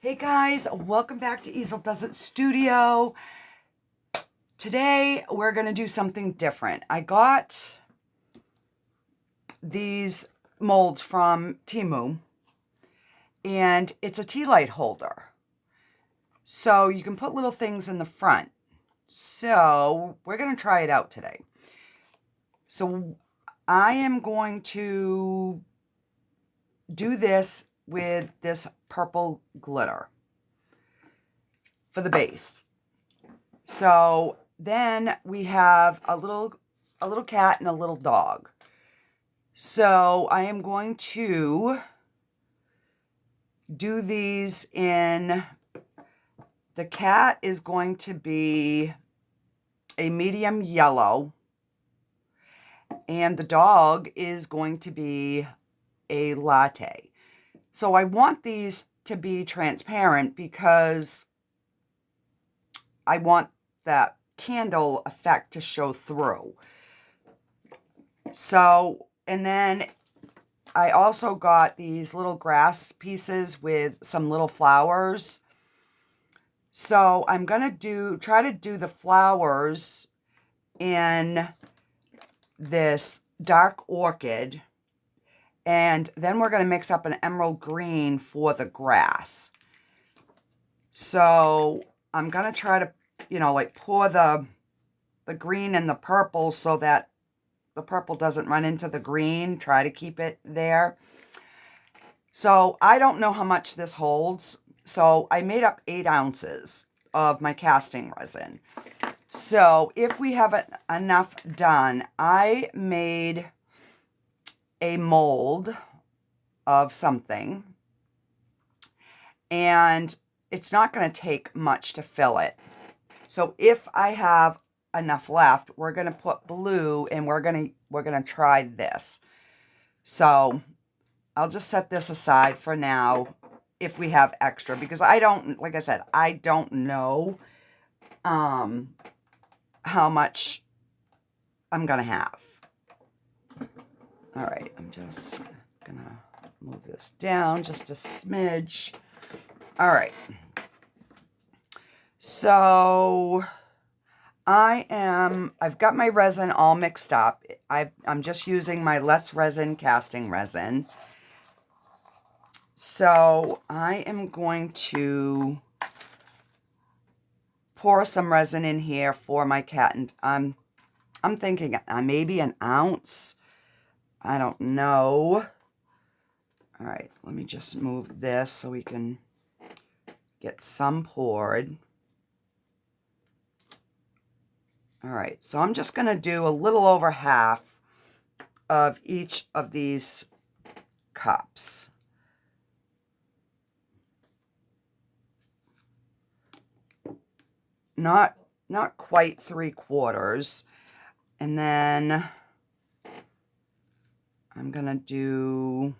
Hey guys, welcome back to Easel Does It Studio. Today we're going to do something different. I got these molds from Temu and it's a tea light holder. So you can put little things in the front. So we're going to try it out today. So I am going to do this with this purple glitter for the base. So then we have a little cat and a little dog. So I am going to do these in, the cat is going to be a medium yellow and the dog is going to be a latte. So I want these to be transparent because I want that candle effect to show through. So, and then I also got these little grass pieces with some little flowers. So I'm going to try to do the flowers in this dark orchid. And then we're going to mix up an emerald green for the grass. So I'm going to try to, like pour the green and the purple so that the purple doesn't run into the green. Try to keep it there. So I don't know how much this holds. So I made up 8 ounces of my casting resin. So if we have enough done, I made a mold of something, and it's not going to take much to fill it. So if I have enough left, we're going to put blue and we're going to try this. So I'll just set this aside for now if we have extra, because I don't, like I said, I don't know how much I'm going to have. All right, I'm just going to move this down just a smidge. All right. So I've got my resin all mixed up. I'm just using my Let's Resin casting resin. So I am going to pour some resin in here for my cat, and I'm thinking maybe an ounce. I don't know. All right, let me just move this so we can get some poured. All right, so I'm just going to do a little over half of each of these cups. Not quite 3/4. And then I'm going to do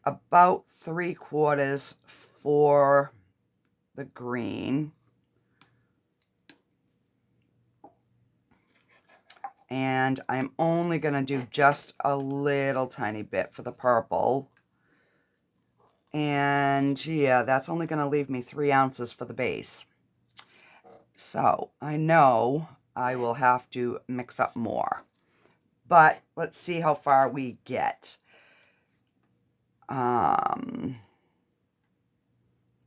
about 3/4 for the green. And I'm only going to do just a little tiny bit for the purple. And yeah, that's only going to leave me 3 ounces for the base. So I know I will have to mix up more. But let's see how far we get. All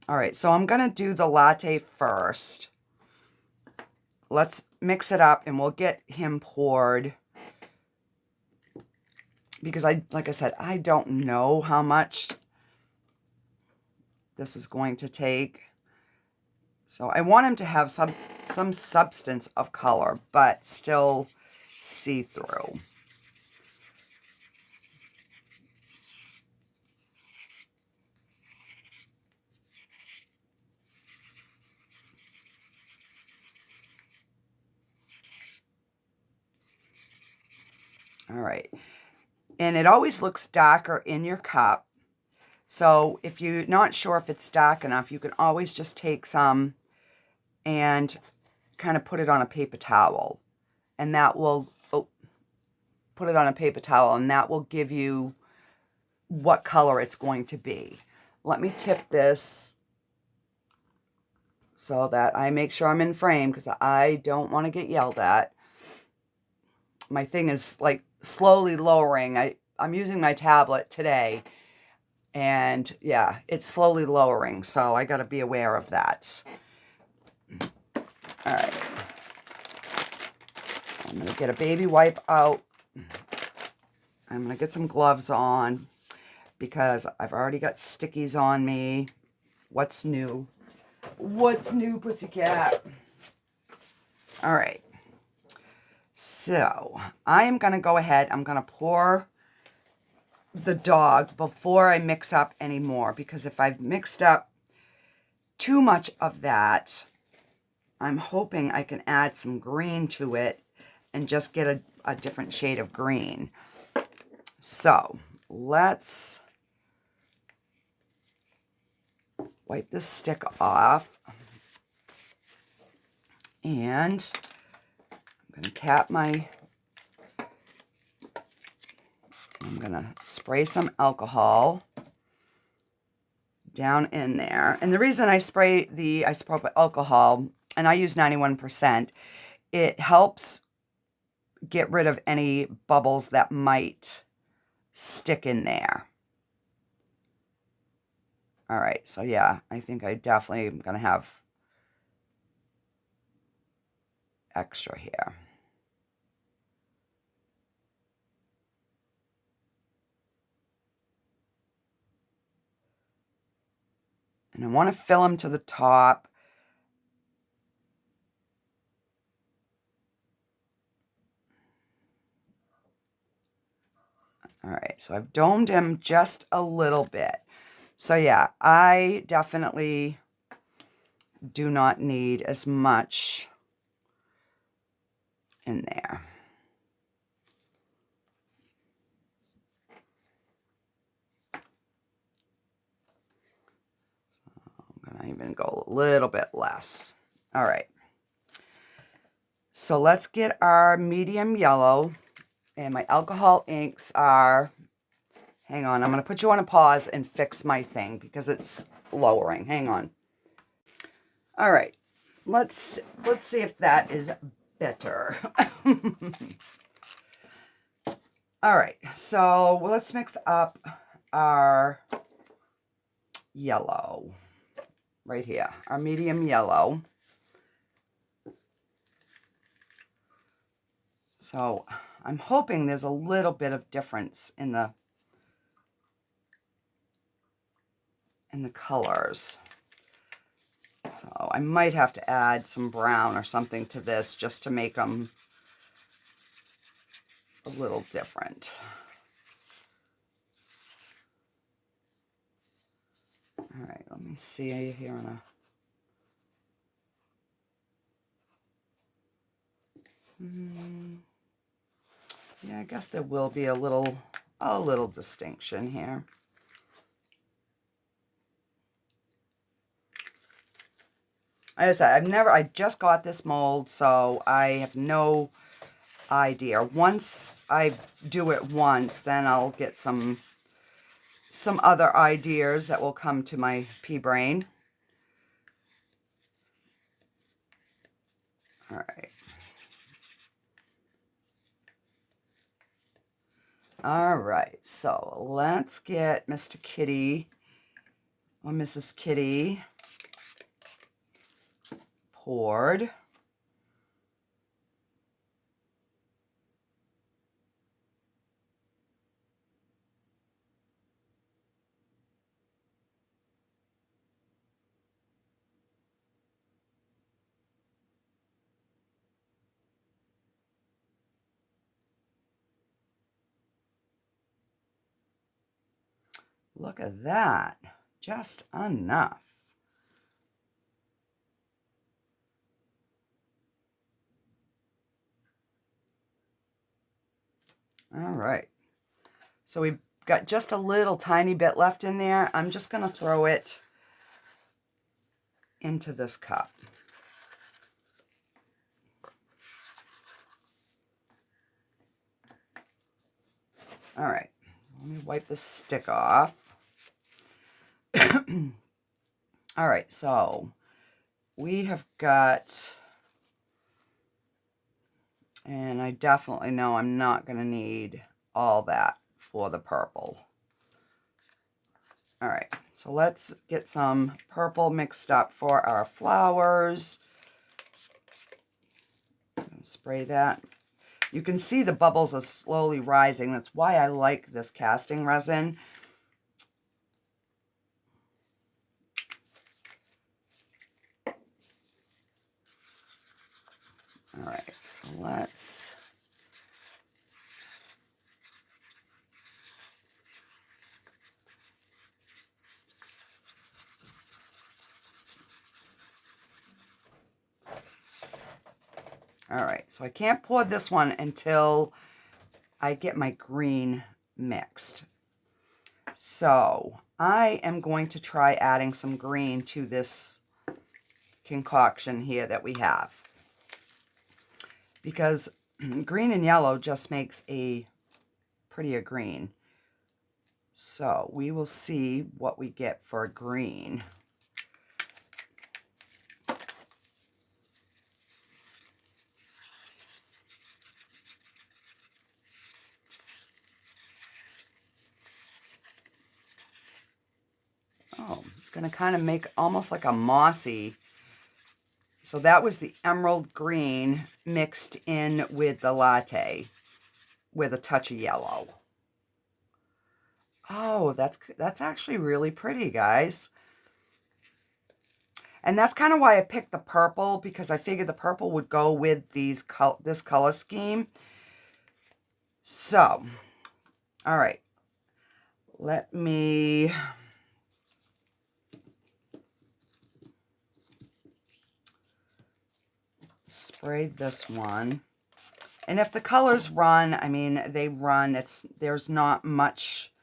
right, so I'm going to do the latte first. Let's mix it up and we'll get him poured. Because like I said, I don't know how much this is going to take. So I want him to have some substance of color, but still see-through. All right. And it always looks darker in your cup. So if you're not sure if it's dark enough, you can always just take some and kind of put it on a paper towel. And that will, put it on a paper towel and that will give you what color it's going to be. Let me tip this so that I make sure I'm in frame because I don't want to get yelled at. My thing is like slowly lowering. I'm using my tablet today, and yeah, it's slowly lowering, so I got to be aware of that. All right. I'm going to get a baby wipe out. I'm going to get some gloves on because I've already got stickies on me. What's new? What's new, pussycat? All right. So I am going to go ahead. I'm going to pour the dog before I mix up any more, because if I've mixed up too much of that, I'm hoping I can add some green to it and just get a different shade of green. So let's wipe this stick off. And I'm going to cap my, I'm going to spray some alcohol down in there. And the reason I spray the isopropyl alcohol, and I use 91%, it helps get rid of any bubbles that might stick in there. All right, so yeah, I think I definitely am going to have extra here. And I want to fill them to the top. All right, so I've domed him just a little bit. So yeah, I definitely do not need as much in there. I'm going to even go a little bit less. All right. So let's get our medium yellow. And my alcohol inks are, hang on, I'm going to put you on a pause and fix my thing because it's lowering. Hang on. All right. Let's see if that is better. All right. So let's mix up our yellow right here, our medium yellow. So I'm hoping there's a little bit of difference in the colors. So I might have to add some brown or something to this just to make them a little different. All right, let me see here on a... Yeah, I guess there will be a little distinction here. As I said, I just got this mold, so I have no idea. Once I do it once, then I'll get some other ideas that will come to my pea brain. All right. All right, so let's get Mr. Kitty or Mrs. Kitty poured. Look at that, just enough. All right, so we've got just a little tiny bit left in there. I'm just going to throw it into this cup. All right, so let me wipe the stick off. All right, so we have got, and I definitely know I'm not going to need all that for the purple. All right, so let's get some purple mixed up for our flowers. Spray that. You can see the bubbles are slowly rising. That's why I like this casting resin. All right, so let's... All right, so I can't pour this one until I get my green mixed. So I am going to try adding some green to this concoction here that we have, because green and yellow just makes a prettier green. So we will see what we get for green. Oh, it's going to kind of make almost like a mossy. So that was the emerald green mixed in with the latte with a touch of yellow. Oh, that's actually really pretty, guys. And that's kind of why I picked the purple, because I figured the purple would go with this color scheme. So, all right. Let me... spray this one. And if the colors run, I mean, they run. There's not much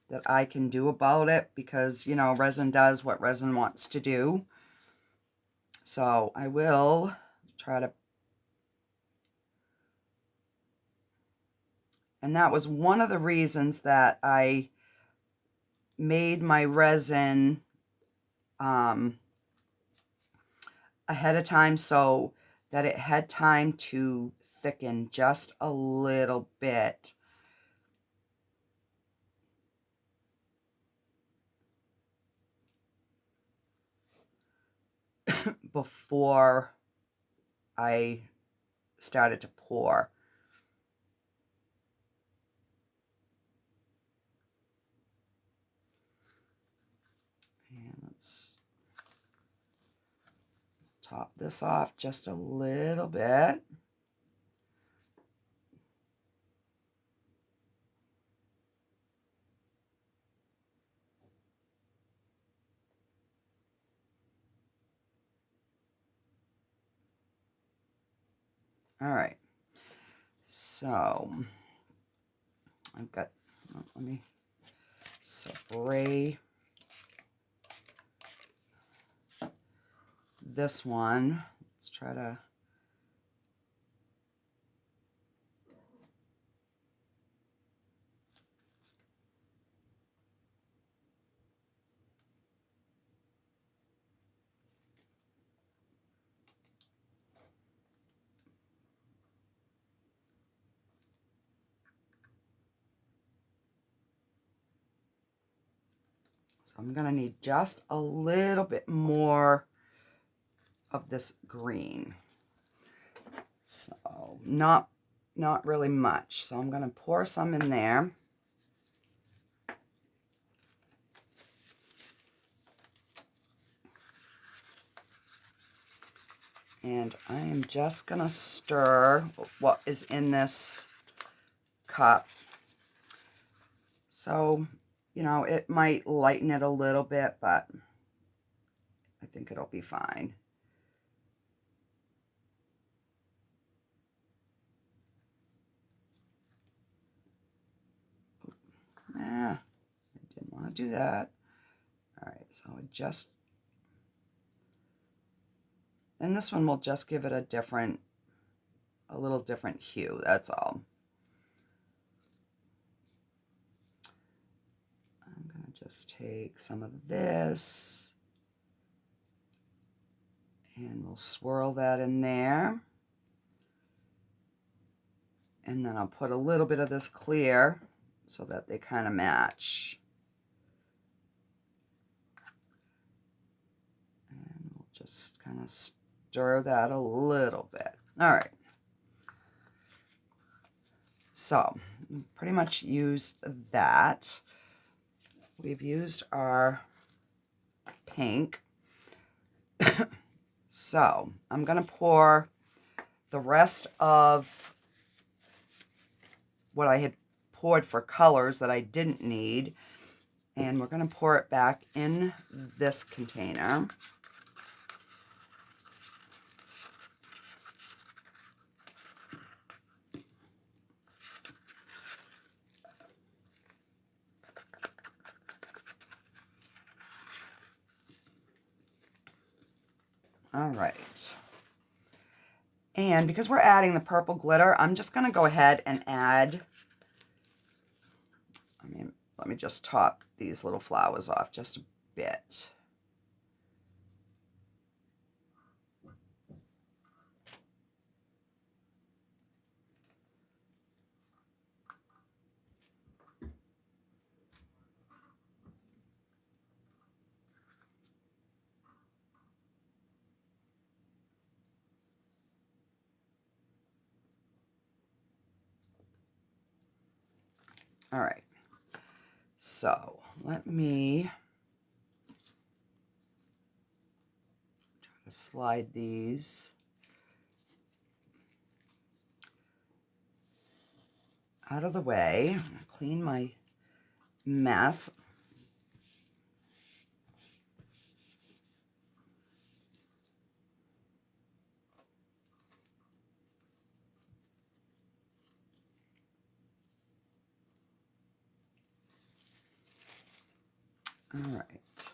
that I can do about it, because, you know, resin does what resin wants to do. So I will try to... And that was one of the reasons that I made my resin ahead of time, so that it had time to thicken just a little bit. Before I started to pour. And let's top this off just a little bit. All right, so I've got, let me spray this one. Let's try to... So I'm going to need just a little bit more of this green. So not really much. So I'm going to pour some in there. And I am just going to stir what is in this cup. So, you know, it might lighten it a little bit, but I think it'll be fine. I didn't want to do that. All right, so it just... And this one will just give it a little different hue, that's all. I'm going to just take some of this and we'll swirl that in there. And then I'll put a little bit of this clear so that they kind of match. And we'll just kind of stir that a little bit. All right. So, pretty much used that. We've used our pink. So, I'm going to pour the rest of what I had poured for colors that I didn't need. And we're going to pour it back in this container. All right. And because we're adding the purple glitter, I'm just going to go ahead and add, let me just top these little flowers off just a bit. All right, so let me try to slide these out of the way. I'm gonna clean my mess. All right.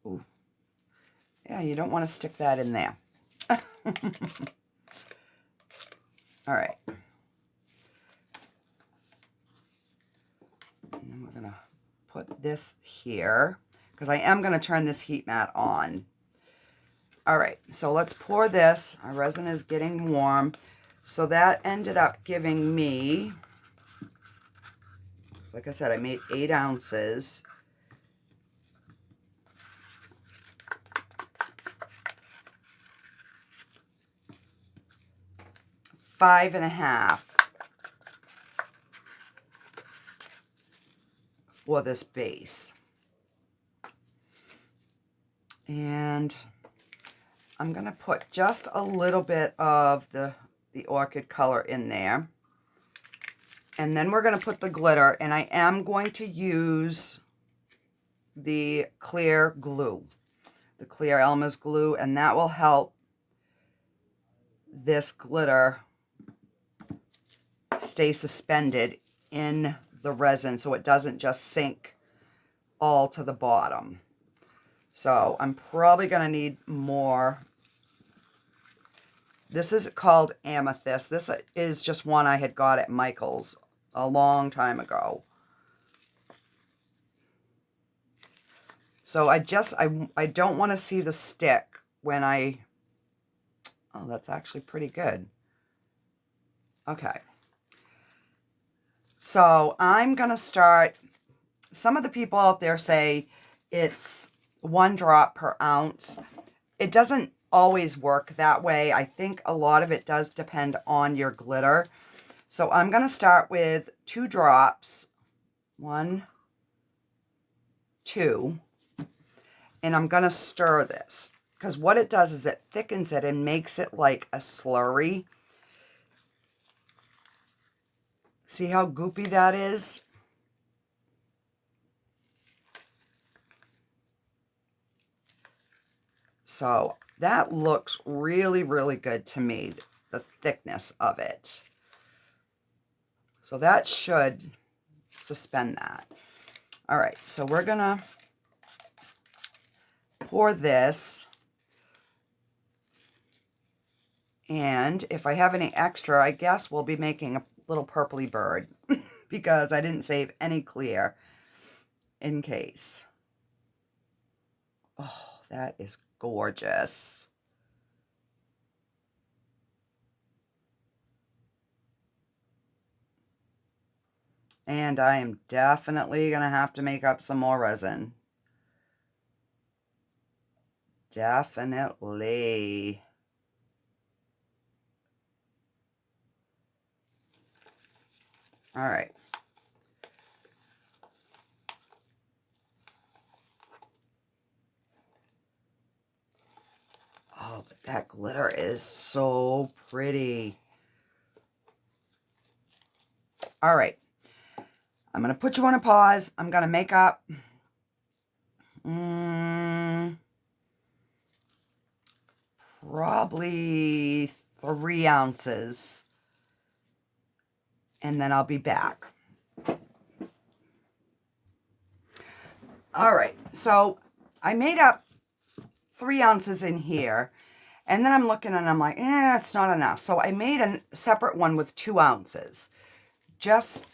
Ooh. Yeah, you don't want to stick that in there. All right. And then we're going to put this here because I am going to turn this heat mat on. All right, so let's pour this. Our resin is getting warm. So that ended up giving me, like I said, I made 8 ounces. Five and a half for this base. And I'm going to put just a little bit of the orchid color in there. And then we're going to put the glitter, and I am going to use the clear glue, the clear Elmer's glue, and that will help this glitter stay suspended in the resin so it doesn't just sink all to the bottom. So I'm probably going to need more. This is called Amethyst. This is just one I had got at Michael's a long time ago. So I don't want to see the stick when I, oh, that's actually pretty good. Okay. So I'm going to start, some of the people out there say it's 1 drop per ounce. It doesn't always work that way. I think a lot of it does depend on your glitter. So I'm going to start with 2 drops. 1, 2. And I'm going to stir this. Because what it does is it thickens it and makes it like a slurry. See how goopy that is? So that looks really, really good to me, the thickness of it. So that should suspend that. All right, so we're going to pour this. And if I have any extra, I guess we'll be making a little purpley bird because I didn't save any clear in case. Oh, that is gorgeous. And I am definitely going to have to make up some more resin. Definitely. All right. Oh, but that glitter is so pretty. All right. I'm going to put you on a pause. I'm going to make up probably 3 ounces. And then I'll be back. All right. So I made up 3 ounces in here. And then I'm looking and I'm like, it's not enough. So I made a separate one with 2 ounces. Just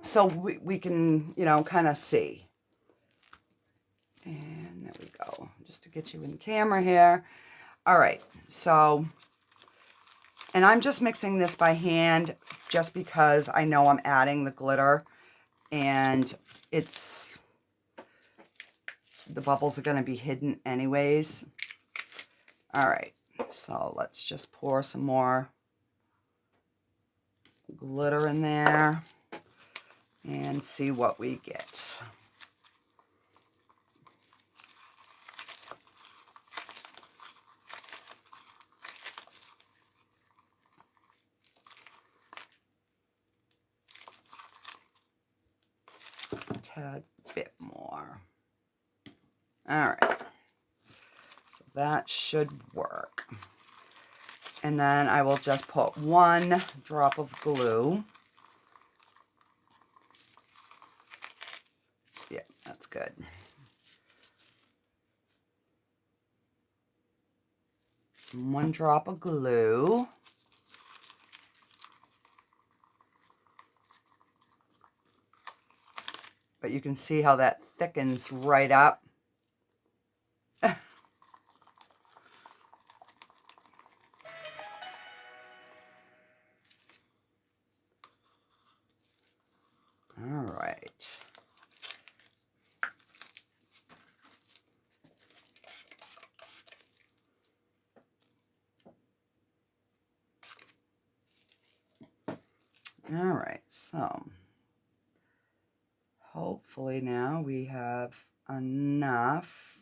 so we can, you know, kind of see. And there we go. Just to get you in camera here. All right. So, and I'm just mixing this by hand just because I know I'm adding the glitter. And the bubbles are going to be hidden anyways. All right. So let's just pour some more glitter in there and see what we get. A tad bit more. All right. So that should work. And then I will just put 1 drop of glue. Yeah, that's good. One drop of glue. But you can see how that thickens right up. All right. All right, so hopefully now we have enough.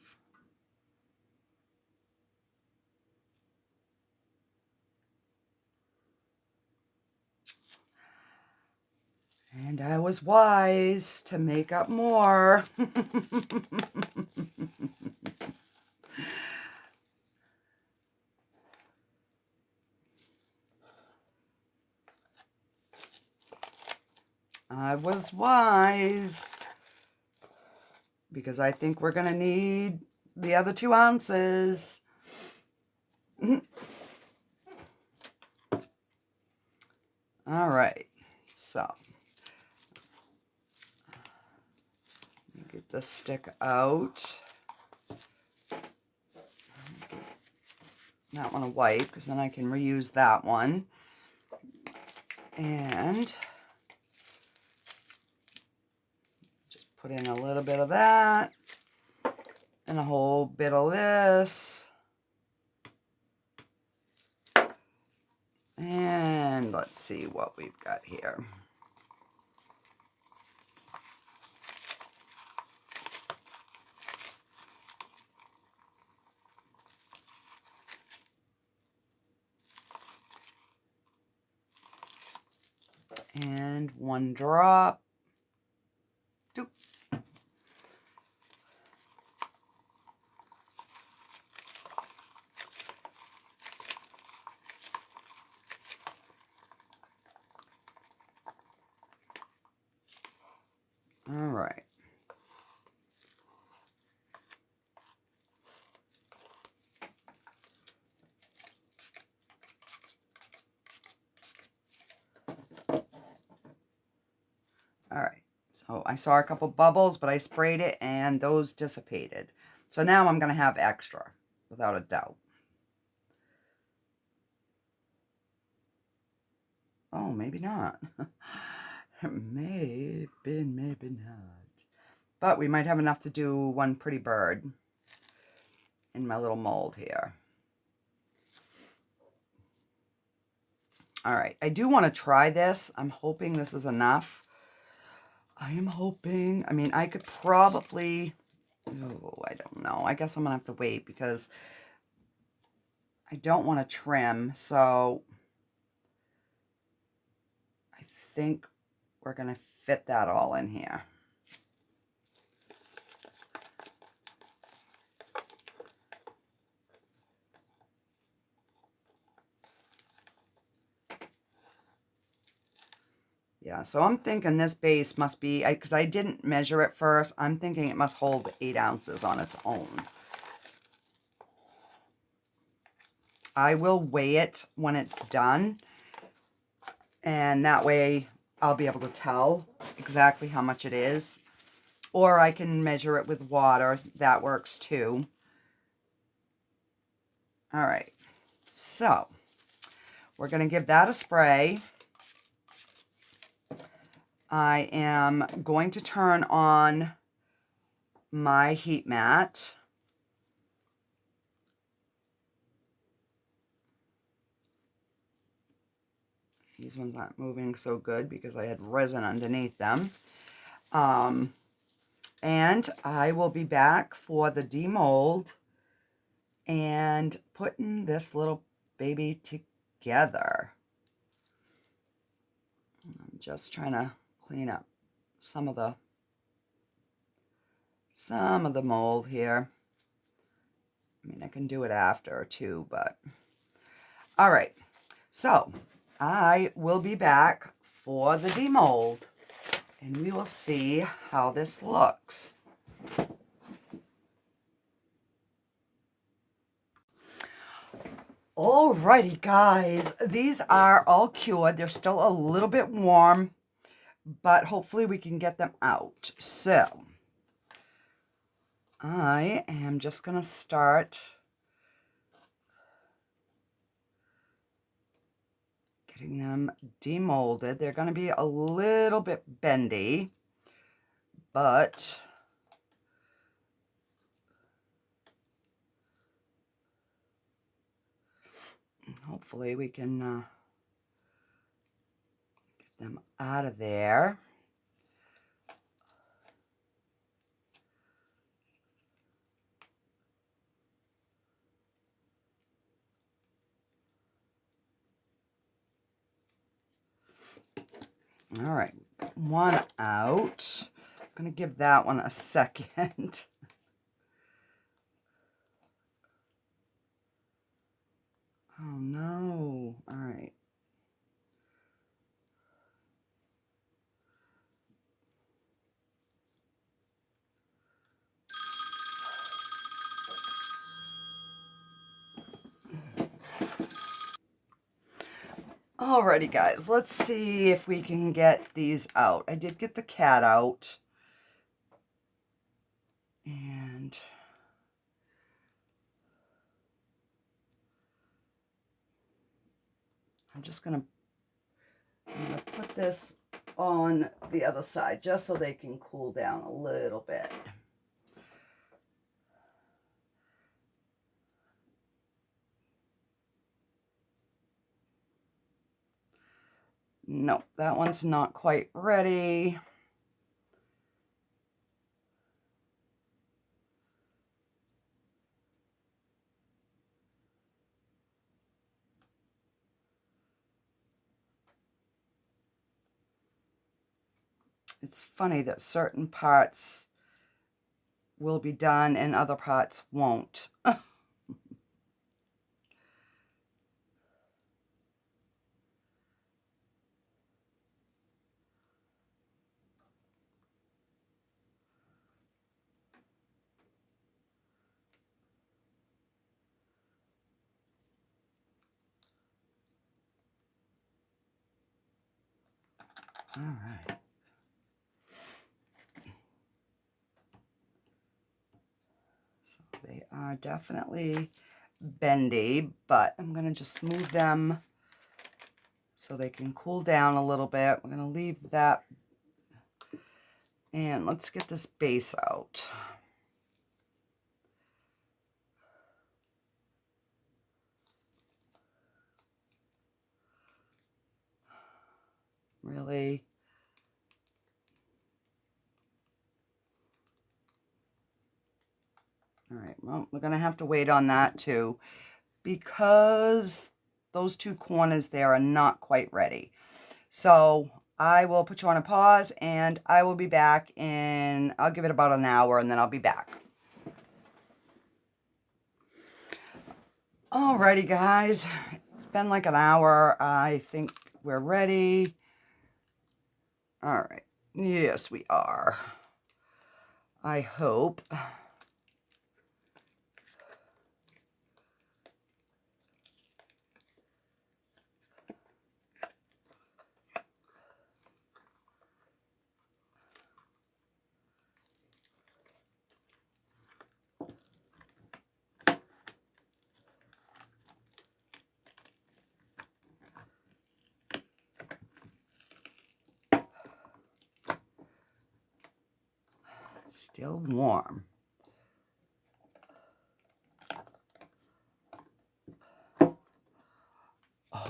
And I was wise to make up more. I was wise because I think we're going to need the other 2 ounces. All right, so get the stick out. Not want to wipe because then I can reuse that one. And just put in a little bit of that and a whole bit of this. And let's see what we've got here. And 1 drop. 2. All right. Oh, I saw a couple bubbles, but I sprayed it and those dissipated. So now I'm going to have extra, without a doubt. Oh, maybe not. Maybe not. But we might have enough to do one pretty bird in my little mold here. All right, I do want to try this. I'm hoping this is enough. I am hoping. I mean, I could probably... Oh, I don't know. I guess I'm going to have to wait because I don't want to trim. So I think we're going to fit that all in here. Yeah, so I'm thinking this base must be, because I didn't measure it first, I'm thinking it must hold 8 ounces on its own. I will weigh it when it's done, and that way I'll be able to tell exactly how much it is. Or I can measure it with water, that works too. All right, so we're going to give that a spray. I am going to turn on my heat mat. These ones aren't moving so good because I had resin underneath them. And I will be back for the demold and putting this little baby together. I'm just trying to clean up some of the mold here. I mean, I can do it after too, but all right. So I will be back for the demold and we will see how this looks. Alrighty guys, these are all cured. They're still a little bit warm, but hopefully we can get them out. So I am just going to start getting them demolded. They're going to be a little bit bendy, but hopefully we can get them out of there. All right, one out. I'm going to give that one a second. Oh no. All right. Alrighty guys, let's see if we can get these out. I did get the cat out. And I'm going to put this on the other side just so they can cool down a little bit. Nope, that one's not quite ready. It's funny that certain parts will be done and other parts won't. All right. They are definitely bendy, but I'm going to just move them so they can cool down a little bit. We're going to leave that. And let's get this base out. Really? All right, well, we're going to have to wait on that too, because those two corners there are not quite ready. So I will put you on a pause, and I will be back in, I'll give it about an hour, and then I'll be back. Alrighty, guys. It's been like an hour. I think we're ready. All right. Yes, we are. I hope. Still warm.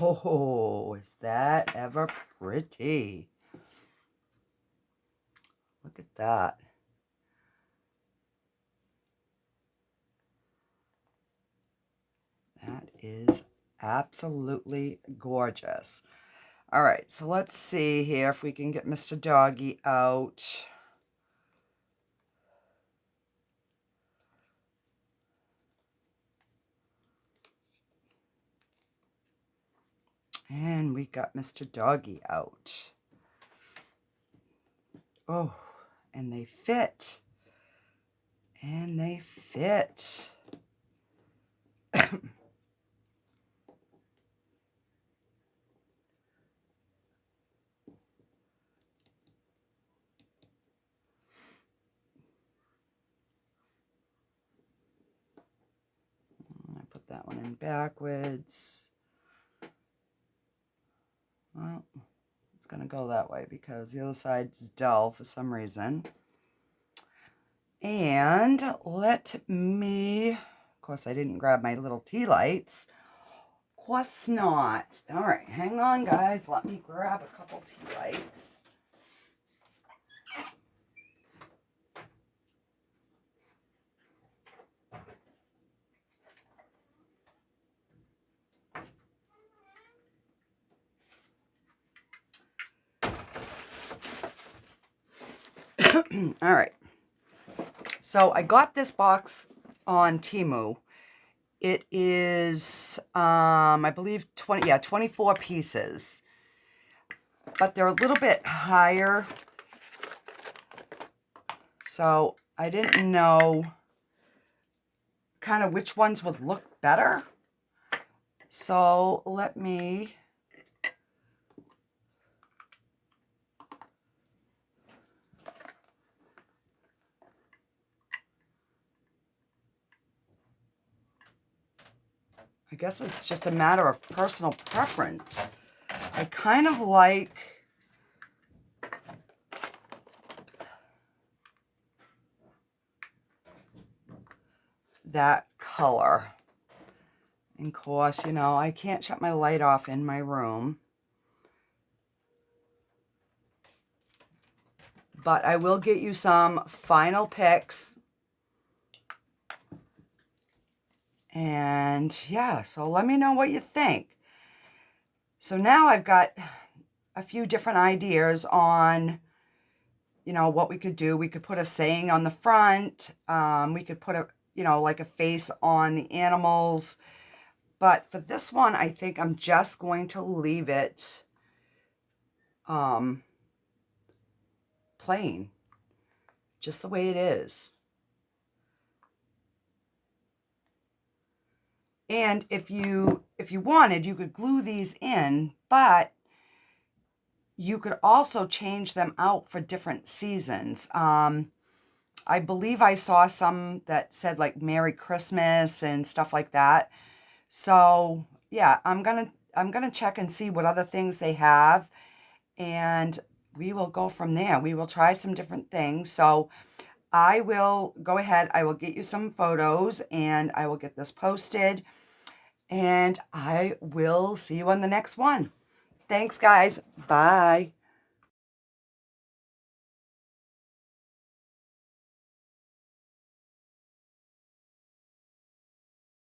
Oh, is that ever pretty? Look at that. That is absolutely gorgeous. All right, so let's see here if we can get Mr. Doggy out. And we got Mr. Doggy out. Oh, and they fit. And they fit. I put that one in backwards. Well, it's going to go that way because the other side's dull for some reason. And let me, of course, I didn't grab my little tea lights. Of course not. All right, hang on, guys. Let me grab a couple tea lights. All right. So I got this box on Temu. It is, I believe, 24 pieces. But they're a little bit higher. So I didn't know kind of which ones would look better. So let me... I guess it's just a matter of personal preference. I kind of like that color. And of course, you know, I can't shut my light off in my room. But I will get you some final picks. And yeah, so let me know what you think. So now I've got a few different ideas on, you know, what we could do. We could put a saying on the front. We could put a, you know, like a face on the animals. But for this one, I think I'm just going to leave it plain, just the way it is. And if you wanted, you could glue these in, but you could also change them out for different seasons. I I believe I saw some that said like Merry Christmas and stuff like that. So yeah, I'm gonna check and see what other things they have, and we will go from there. We will try some different things. So I will go ahead, I will get you some photos, and I will get this posted, and I will see you on the next one. Thanks, guys. Bye.